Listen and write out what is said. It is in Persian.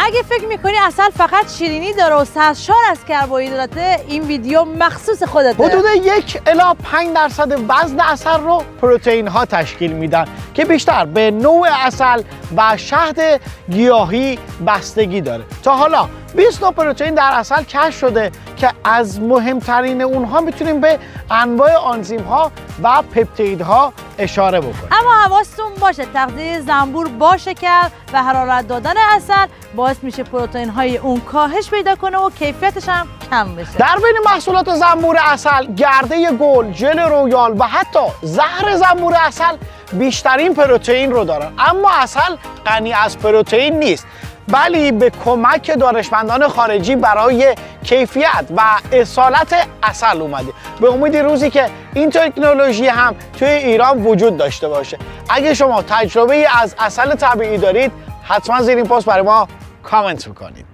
اگه فکر میکنی عسل فقط شیرینی داره و سرشار از کربوهیدراته، این ویدیو مخصوص خودته. حدود 1 الی 5% وزن عسل رو پروتئین ها تشکیل میدن که بیشتر به نوع عسل و شهد گیاهی بستگی داره. تا حالا 20 نوع پروتئین در عسل کشف شده که از مهمترین اونها میتونیم به انواع آنزیم ها و پپتید ها اشاره بکنیم. اما حواستون باشه تغذیه زنبور با شکر و حرارت دادن عسل باعث میشه پروتئین های اون کاهش پیدا کنه و کیفیتش هم کم بشه. در بین محصولات زنبور عسل، گرده گل، ژل رویال و حتی زهر زنبور عسل بیشترین پروتئین رو دارن. اما عسل غنی از پروتئین نیست، ولی به کمک دانشمندان خارجی برای کیفیت و اصالت عسل اومده. به امید روزی که این تکنولوژی هم توی ایران وجود داشته باشه. اگه شما تجربه از عسل طبیعی دارید، حتما زیر این پست برای ما کامنت بکنید.